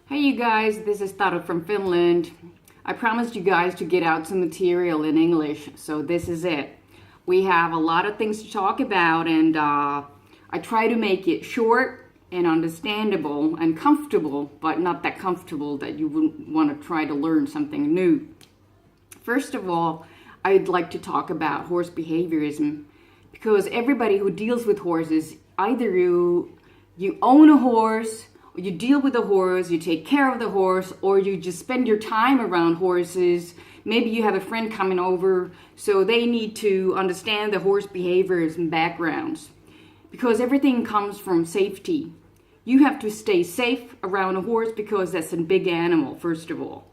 Hey you guys, this is Taro from Finland. I promised you guys to get out some material in English, so this is it. We have a lot of things to talk about, and I try to make it short and understandable and comfortable, but not that comfortable that you wouldn't want to try to learn something new. First of all, I'd like to talk about horse behaviorism, because everybody who deals with horses, either you own a horse, you deal with the horse, you take care of the horse, or you just spend your time around horses. Maybe you have a friend coming over, so they need to understand the horse behaviors and backgrounds. Because everything comes from safety. You have to stay safe around a horse because that's a big animal, first of all.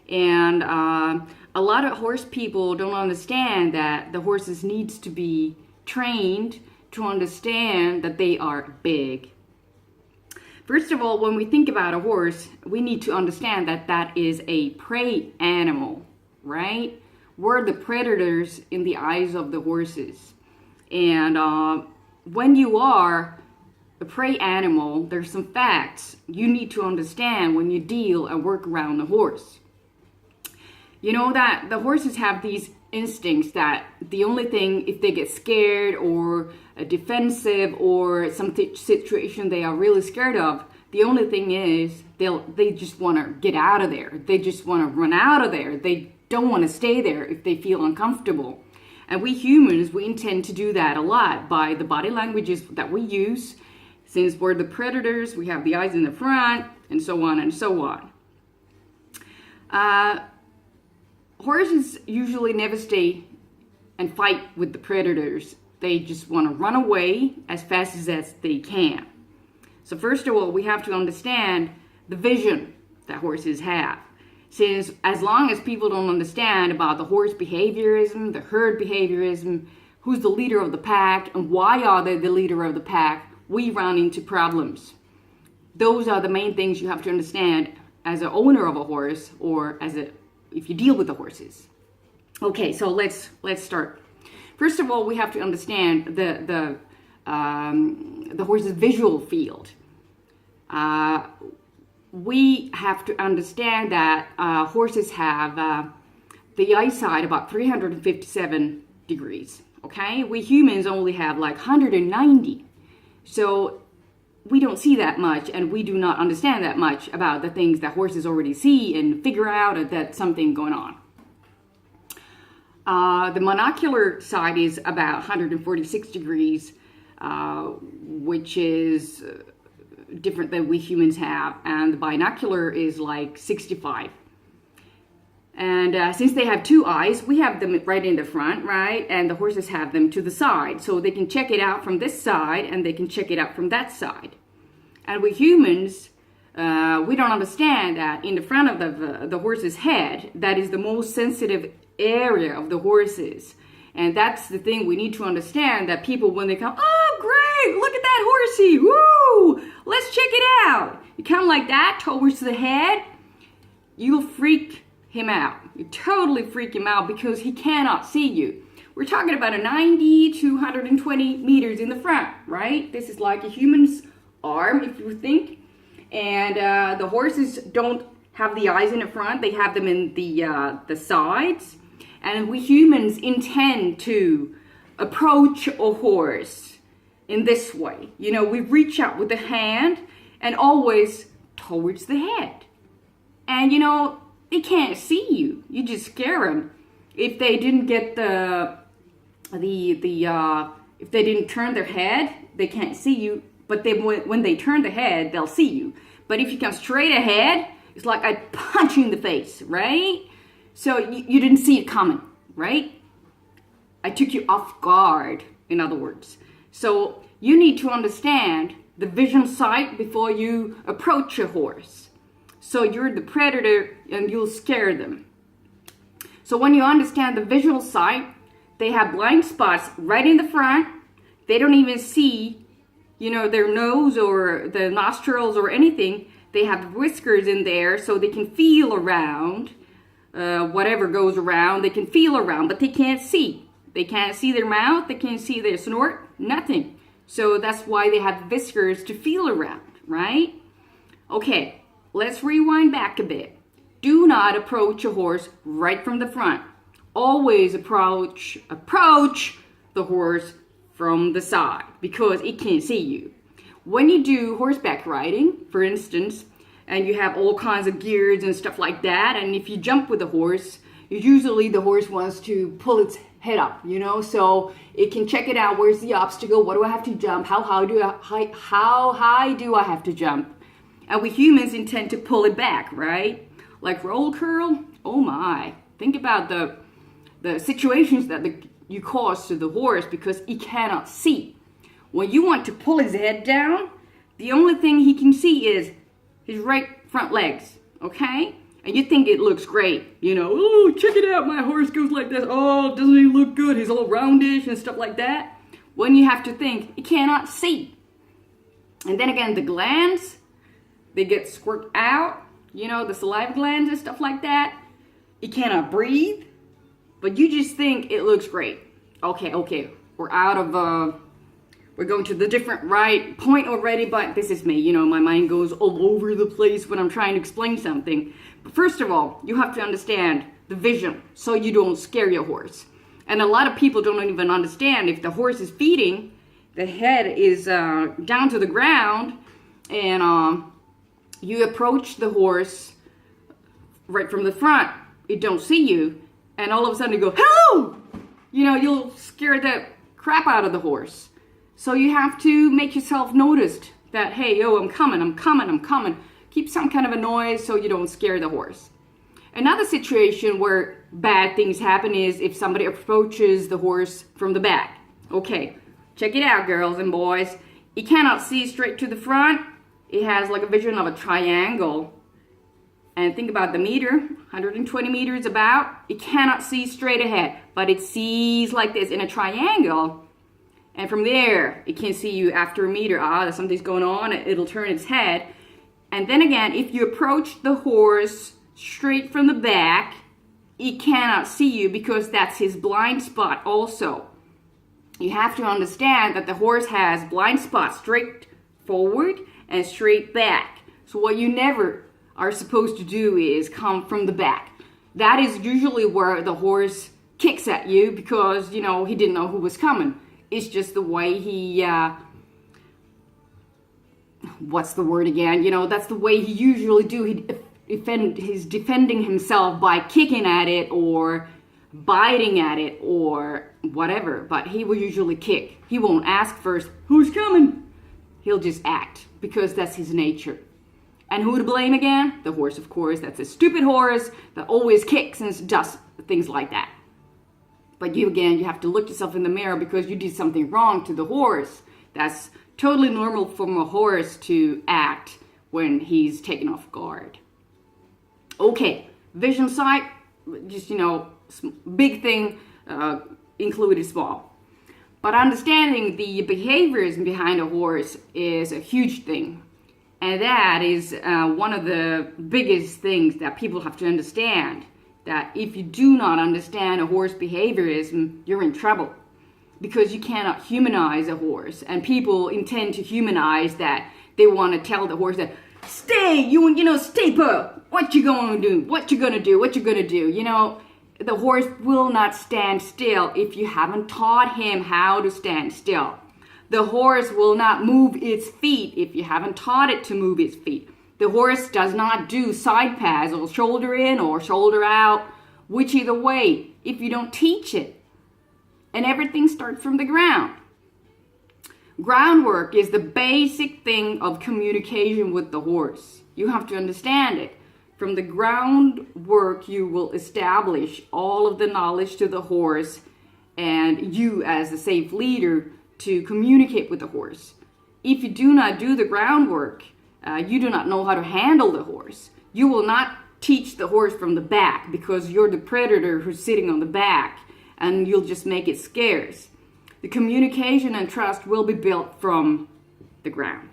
And a lot of horse people don't understand that the horses needs to be trained to understand that they are big. First of all, when we think about a horse, we need to understand that that is a prey animal, right? We're the predators in the eyes of the horses. And when you are a prey animal, there's some facts you need to understand when you deal and work around the horse. You know that the horses have these instincts that the only thing, if they get scared or defensive or some situation they are really scared of, the only thing is they just want to get out of there. They just want to run out of there. They don't want to stay there if they feel uncomfortable. And we humans, we intend to do that a lot by the body languages that we use. Since we're the predators, we have the eyes in the front, and so on and so on. Horses usually never stay and fight with the predators. They just want to run away as fast as they can. So first of all, we have to understand the vision that horses have. Since as long as people don't understand about the horse behaviorism, the herd behaviorism, who's the leader of the pack, and why are they the leader of the pack, we run into problems. Those are the main things you have to understand as an owner of a horse, or if you deal with the horses. Okay, so let's start. First of all, we have to understand the horse's visual field. We have to understand that horses have the eyesight about 357 degrees. Okay, we humans only have like 190. So we don't see that much, and we do not understand that much about the things that horses already see and figure out that something going on. The monocular side is about 146 degrees, which is different than we humans have, and the binocular is like 65. And since they have two eyes, we have them right in the front, right? And the horses have them to the side, so they can check it out from this side and they can check it out from that side. And we humans, we don't understand that in the front of the horse's head, that is the most sensitive area of the horses. And that's the thing we need to understand, that people, when they come, oh great, look at that horsey, woo, let's check it out. You come like that towards the head, you'll freak him out. You totally freak him out because he cannot see you. We're talking about a 90 to 120 meters in the front, right? This is like a human's arm, if you think. And the horses don't have the eyes in the front, they have them in the sides. And we humans intend to approach a horse in this way. You know, we reach out with the hand and always towards the head. And you know, they can't see you. You just scare them. If they didn't get if they didn't turn their head, they can't see you. But when they turn the head, they'll see you. But if you come straight ahead, it's like I punch you in the face, right? So you didn't see it coming, right? I took you off guard, in other words. So you need to understand the vision sight before you approach a horse. So you're the predator and you'll scare them. So when you understand the visual sight, they have blind spots right in the front. They don't even see, you know, their nose or the nostrils or anything. They have whiskers in there so they can feel around. Whatever goes around, they can feel around, but they can't see. They can't see their mouth, they can't see their snort, nothing. So that's why they have whiskers to feel around, right? Okay, let's rewind back a bit. Do not approach a horse right from the front. Always approach the horse from the side because it can't see you. When you do horseback riding, for instance, and you have all kinds of gears and stuff like that, and if you jump with the horse, usually the horse wants to pull its head up, so it can check it out. Where's the obstacle? What do I have to jump? How high do I have to jump? And we humans intend to pull it back, right? Like roll curl. Oh my! Think about the situations that you cause to the horse because he cannot see. When you want to pull his head down, the only thing he can see is his right front legs. Okay? And you think it looks great, oh, check it out, my horse goes like this. Oh, doesn't he look good? He's all roundish and stuff like that. When you have to think, he cannot see. And then again, the glands, they get squirt out, the saliva glands and stuff like that. He cannot breathe, but you just think it looks great. Okay, we're going to the different right point already, but this is me, my mind goes all over the place when I'm trying to explain something. But first of all, you have to understand the vision so you don't scare your horse. And a lot of people don't even understand if the horse is feeding, the head is down to the ground, and you approach the horse right from the front, it don't see you, and all of a sudden you go, hello! You'll scare the crap out of the horse. So you have to make yourself noticed that, hey, yo, I'm coming. Keep some kind of a noise so you don't scare the horse. Another situation where bad things happen is if somebody approaches the horse from the back. Okay, check it out, girls and boys. It cannot see straight to the front. It has like a vision of a triangle. And think about the meter, 120 meters about. It cannot see straight ahead, but it sees like this in a triangle. And from there, it can see you after a meter. Something's going on. It'll turn its head. And then again, if you approach the horse straight from the back, it cannot see you because that's his blind spot also. You have to understand that the horse has blind spots straight forward and straight back. So what you never are supposed to do is come from the back. That is usually where the horse kicks at you because, he didn't know who was coming. It's just the way he, what's the word again? That's the way he usually do. He's defending himself by kicking at it or biting at it or whatever. But he will usually kick. He won't ask first, who's coming? He'll just act because that's his nature. And who to blame again? The horse, of course. That's a stupid horse that always kicks and does things like that. But you have to look yourself in the mirror because you did something wrong to the horse. That's totally normal for a horse to act when he's taken off guard. Okay, vision sight, just, big thing included small. But understanding the behaviors behind a horse is a huge thing. And that is one of the biggest things that people have to understand. That if you do not understand a horse behaviorism, you're in trouble because you cannot humanize a horse. And people intend to humanize that. They want to tell the horse that, stay, stay put. What you going to do? What you going to do? What you going to do? The horse will not stand still if you haven't taught him how to stand still. The horse will not move its feet if you haven't taught it to move its feet. The horse does not do side pads or shoulder in or shoulder out, which either way, if you don't teach it. And everything starts from the ground. Groundwork is the basic thing of communication with the horse. You have to understand it. From the groundwork, you will establish all of the knowledge to the horse and you as a safe leader to communicate with the horse. If you do not do the groundwork, you do not know how to handle the horse. You will not teach the horse from the back because you're the predator who's sitting on the back and you'll just make it scarce. The communication and trust will be built from the ground.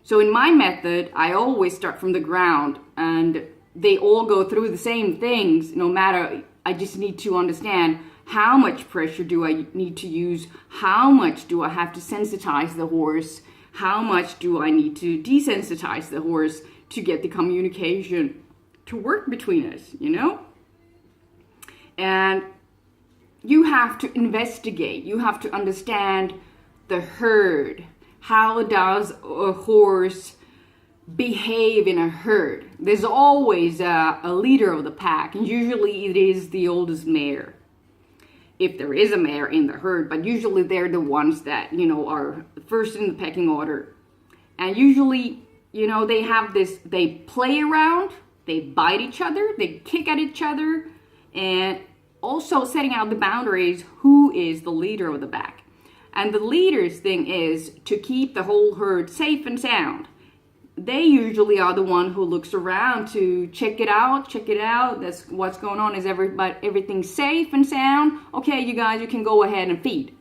So in my method, I always start from the ground and they all go through the same things. No matter, I just need to understand how much pressure do I need to use? How much do I have to sensitize the horse? How much do I need to desensitize the horse to get the communication to work between us, you know? And you have to investigate. You have to understand the herd. How does a horse behave in a herd? There's always a leader of the pack, and usually it is the oldest mare, if there is a mare in the herd, but usually they're the ones that, you know, are first in the pecking order. And usually, you know, they have this, they play around, they bite each other, they kick at each other, and also setting out the boundaries, who is the leader of the pack. And the leader's thing is to keep the whole herd safe and sound. They usually are the one who looks around to check it out. That's what's going on. Is everything safe and sound? Okay, you guys, you can go ahead and feed.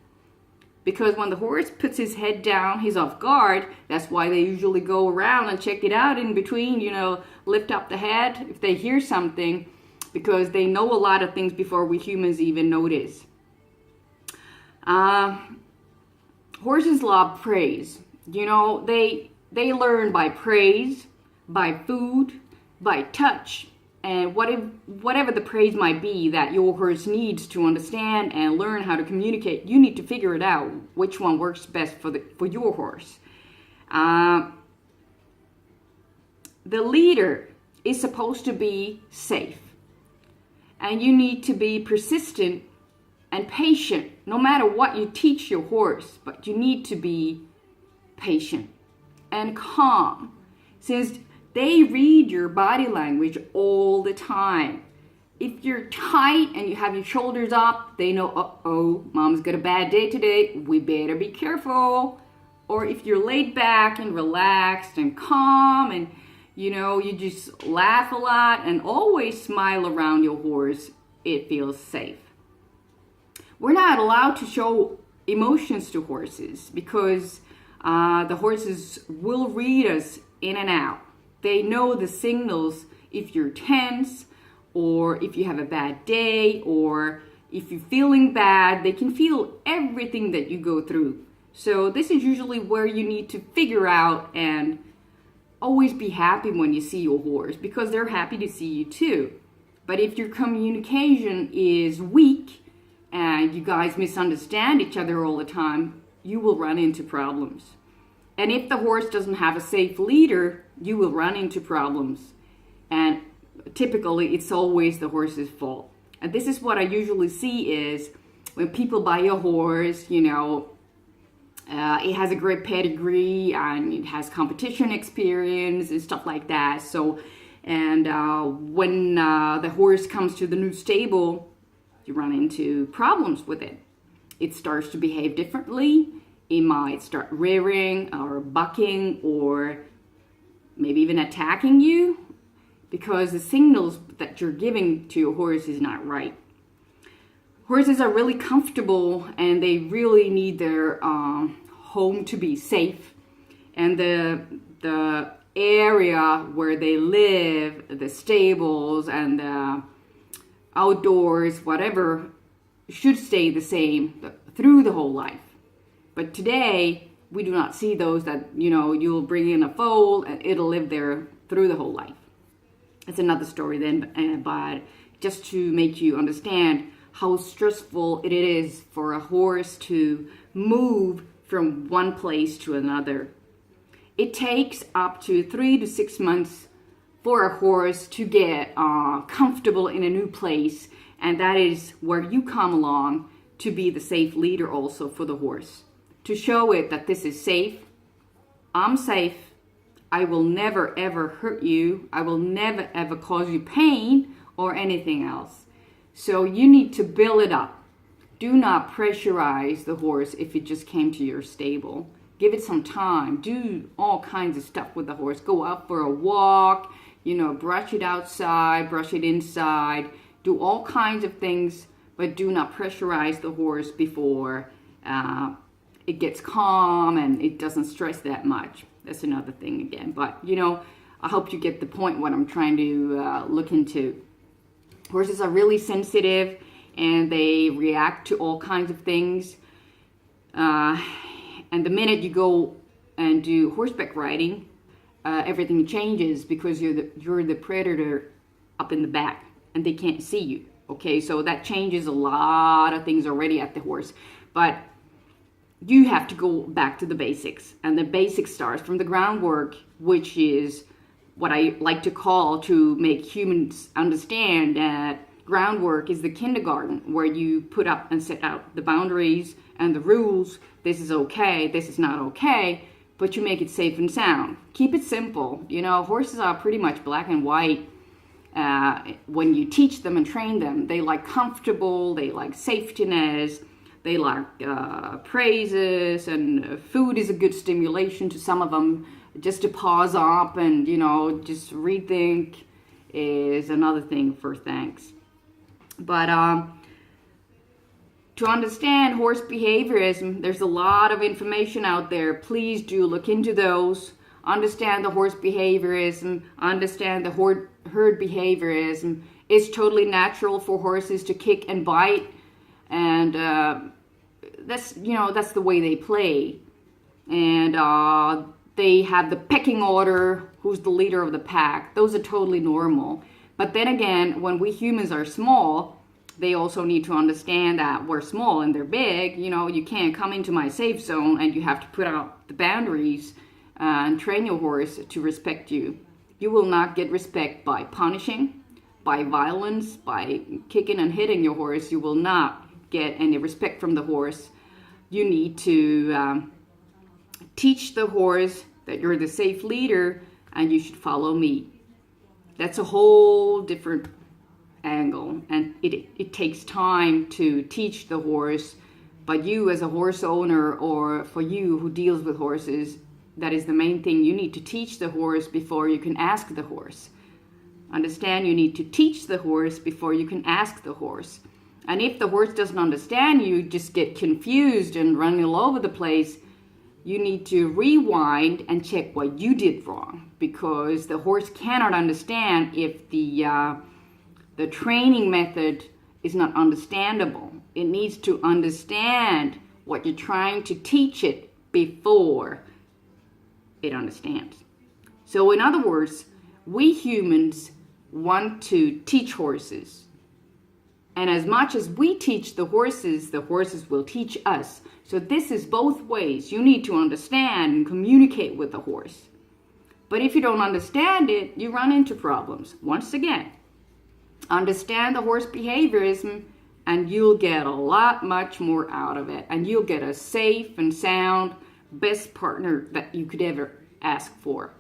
Because when the horse puts his head down, he's off guard. That's why they usually go around and check it out in between, you know, lift up the head if they hear something, because they know a lot of things before we humans even notice. Horses love praise. You know, they learn by praise, by food, by touch, and whatever the praise might be that your horse needs to understand and learn how to communicate. You need to figure it out, which one works best for your horse. The leader is supposed to be safe, and you need to be persistent and patient, no matter what you teach your horse, but you need to be patient and calm, since they read your body language all the time. If you're tight and you have your shoulders up, they know, uh-oh, mom's got a bad day today, we better be careful. Or if you're laid back and relaxed and calm and, you know, you just laugh a lot and always smile around your horse, it feels safe. We're not allowed to show emotions to horses because the horses will read us in and out. They know the signals if you're tense, or if you have a bad day, or if you're feeling bad. They can feel everything that you go through. So this is usually where you need to figure out and always be happy when you see your horse, because they're happy to see you too. But if your communication is weak and you guys misunderstand each other all the time, you will run into problems. And if the horse doesn't have a safe leader, you will run into problems. And typically, it's always the horse's fault. And this is what I usually see is when people buy a horse, you know, it has a great pedigree and it has competition experience and stuff like that. So, and when the horse comes to the new stable, you run into problems with it. It starts to behave differently. It might start rearing or bucking or maybe even attacking you because the signals that you're giving to your horse is not right. Horses are really comfortable and they really need their home to be safe. And the area where they live, the stables and the outdoors, whatever, should stay the same through the whole life. But today, we do not see those that, you know, you'll bring in a foal and it'll live there through the whole life. It's another story then, but just to make you understand how stressful it is for a horse to move from one place to another. It takes up to 3 to 6 months for a horse to get comfortable in a new place, and that is where you come along to be the safe leader also for the horse. To show it that this is safe, I'm safe, I will never ever hurt you, I will never ever cause you pain or anything else. So you need to build it up. Do not pressurize the horse if it just came to your stable. Give it some time. Do all kinds of stuff with the horse. Go out for a walk, you know, brush it outside, brush it inside. Do all kinds of things, but do not pressurize the horse before it gets calm and it doesn't stress that much. That's another thing again. But, you know, I hope you get the point what I'm trying to look into. Horses are really sensitive and they react to all kinds of things. And the minute you go and do horseback riding, everything changes because you're the predator up in the back and they can't see you. Okay, so that changes a lot of things already at the horse. But you have to go back to the basics. And the basics starts from the groundwork, which is what I like to call, to make humans understand that groundwork is the kindergarten, where you put up and set out the boundaries and the rules. This is okay, this is not okay, but you make it safe and sound. Keep it simple. You know, horses are pretty much black and white. When you teach them and train them, they like comfortable, they like safetiness, they like praises, and food is a good stimulation to some of them. Just to pause up and, you know, just rethink is another thing for thanks. But to understand horse behaviorism, there's a lot of information out there. Please do look into those. Understand the horse behaviorism, understand the herd behaviorism. It's totally natural for horses to kick and bite, and that's the way they play. And they have the pecking order, who's the leader of the pack. Those are totally normal. But then again, when we humans are small, they also need to understand that we're small and they're big. You know, you can't come into my safe zone, and you have to put out the boundaries and train your horse to respect you. You will not get respect by punishing, by violence, by kicking and hitting your horse. You will not get any respect from the horse. You need to teach the horse that you're the safe leader and you should follow me. That's a whole different angle, and it takes time to teach the horse. But you as a horse owner, or for you who deals with horses, that is the main thing. You need to teach the horse before you can ask the horse. Understand, you need to teach the horse before you can ask the horse. And if the horse doesn't understand, you just get confused and run all over the place. You need to rewind and check what you did wrong, because the horse cannot understand if the training method is not understandable. It needs to understand what you're trying to teach it before it understands. So in other words, we humans want to teach horses. And as much as we teach the horses will teach us. So this is both ways. You need to understand and communicate with the horse. But if you don't understand it, you run into problems. Once again, understand the horse behaviorism, and you'll get a lot much more out of it. And you'll get a safe and sound, best partner that you could ever ask for.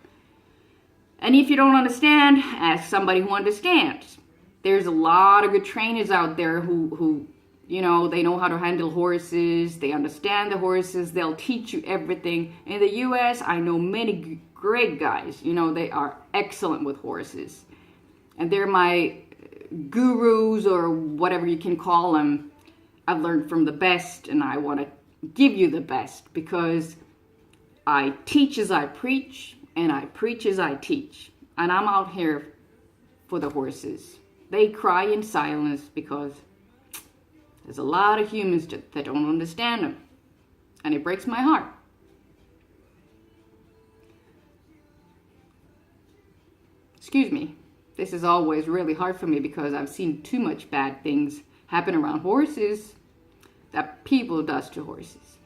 And if you don't understand, ask somebody who understands. There's a lot of good trainers out there who you know, they know how to handle horses, they understand the horses, they'll teach you everything. In the US, I know many great guys, you know, they are excellent with horses. And they're my gurus, or whatever you can call them. I've learned from the best, and I want to give you the best, because I teach as I preach, and I preach as I teach. And I'm out here for the horses. They cry in silence because there's a lot of humans that don't understand them. And it breaks my heart. Excuse me. This is always really hard for me, because I've seen too much bad things happen around horses that people does to horses.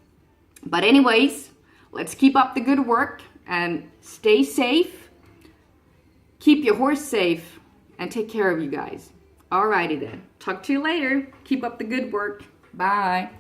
But anyways, let's keep up the good work and stay safe. Keep your horse safe and take care of you guys. Alrighty then. Talk to you later. Keep up the good work. Bye.